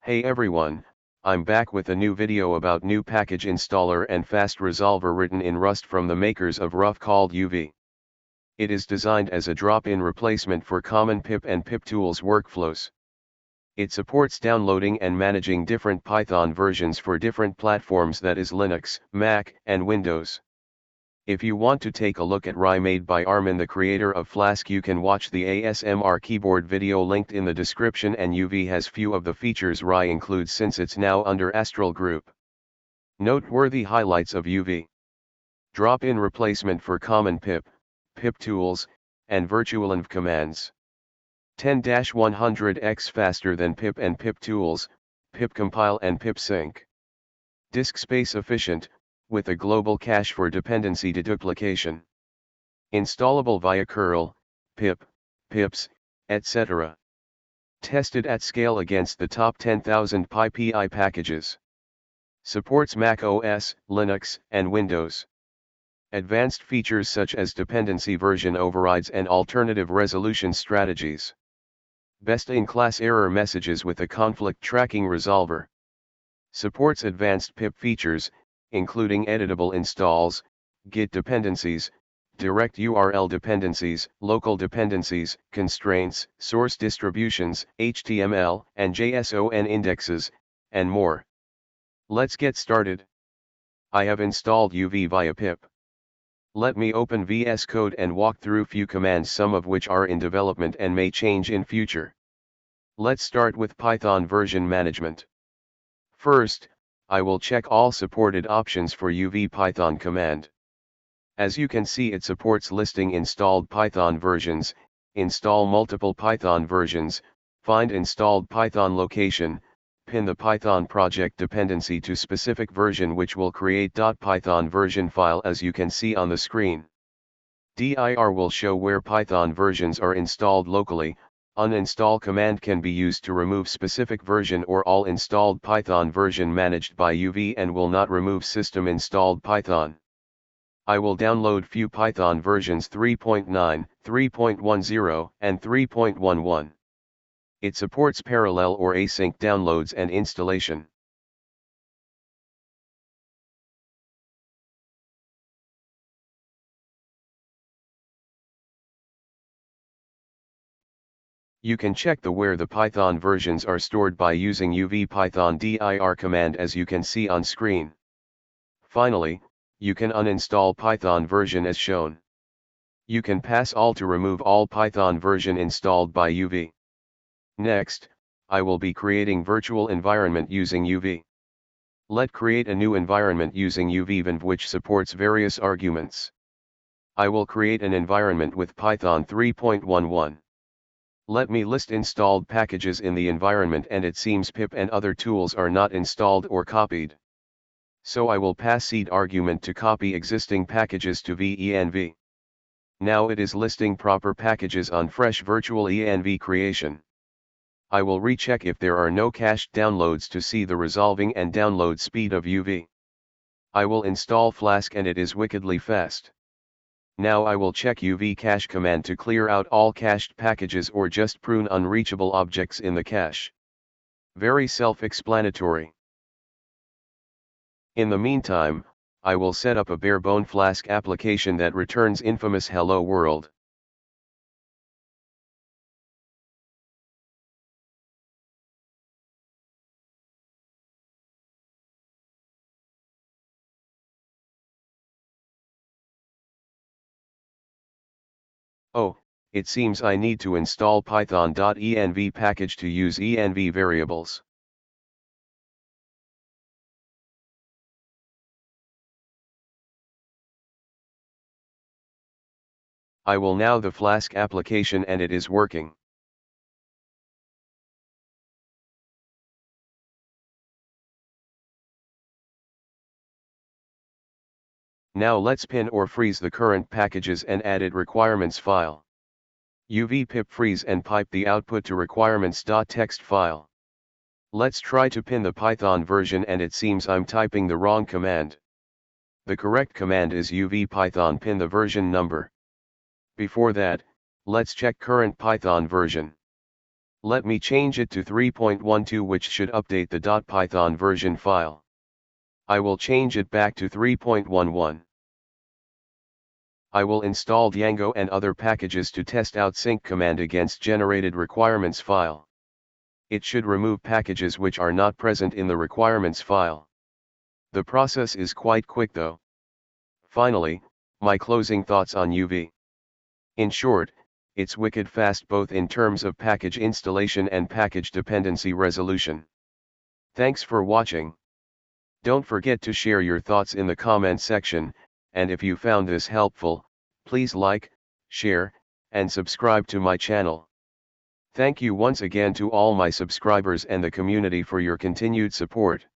Hey everyone, I'm back with a new video about new package installer and fast resolver written in Rust from the makers of Ruff called UV. It is designed as a drop-in replacement for common pip and pip-tools workflows. It supports downloading and managing different Python versions for different platforms, that is Linux, Mac, and Windows. If you want to take a look at RI made by Armin, the creator of Flask, you can watch the ASMR keyboard video linked in the description, and UV has few of the features RI includes since it's now under Astral group. Noteworthy highlights of UV: drop-in replacement for common pip, pip-tools, and virtual venv commands. 10-100x faster than pip and pip-tools, pip-compile and pip-sync. Disk space efficient, with a global cache for dependency deduplication. Installable via curl, pip, pips, etc. Tested at scale against the top 10,000 PyPI packages. Supports Mac OS, Linux, and Windows. Advanced features such as dependency version overrides and alternative resolution strategies. Best-in-class error messages with a conflict tracking resolver. Supports advanced pip features, including editable installs, Git dependencies, direct URL dependencies, local dependencies, constraints, source distributions, HTML and JSON indexes, and more. Let's get started. I have installed UV via pip. Let me open VS Code and walk through few commands, some of which are in development and may change in future. Let's start with Python version management. First, I will check all supported options for UV Python command. As you can see, it supports listing installed Python versions, install multiple Python versions, find installed Python location, pin the Python project dependency to specific version, which will create .python version file as you can see on the screen. dir will show where Python versions are installed locally. Uninstall command can be used to remove specific version or all installed Python version managed by UV and will not remove system installed Python. I will download few Python versions 3.9, 3.10, and 3.11. It supports parallel or async downloads and installation. You can check where the Python versions are stored by using UV Python dir command as you can see on screen. Finally, you can uninstall Python version as shown. You can pass all to remove all Python version installed by UV. Next, I will be creating virtual environment using UV. Let's create a new environment using UV venv, which supports various arguments. I will create an environment with Python 3.11. Let me list installed packages in the environment, and it seems pip and other tools are not installed or copied. So I will pass seed argument to copy existing packages to venv. Now it is listing proper packages on fresh virtual env creation. I will recheck if there are no cached downloads to see the resolving and download speed of UV. I will install Flask and it is wickedly fast. Now I will check UV cache command to clear out all cached packages or just prune unreachable objects in the cache. Very self-explanatory. In the meantime, I will set up a bare-bone Flask application that returns infamous hello world. Oh, it seems I need to install python.env package to use env variables. I will now the Flask application and it is working. Now let's pin or freeze the current packages and added requirements file. UV pip freeze and pipe the output to requirements.txt file. Let's try to pin the Python version and it seems I'm typing the wrong command. The correct command is UV Python pin the version number. Before that, let's check current Python version. Let me change it to 3.12, which should update the .python version file. I will change it back to 3.11. I will install Django and other packages to test out sync command against generated requirements file. It should remove packages which are not present in the requirements file. The process is quite quick though. Finally, my closing thoughts on UV. In short, it's wicked fast both in terms of package installation and package dependency resolution. Thanks for watching. Don't forget to share your thoughts in the comment section, and if you found this helpful, please like, share, and subscribe to my channel. Thank you once again to all my subscribers and the community for your continued support.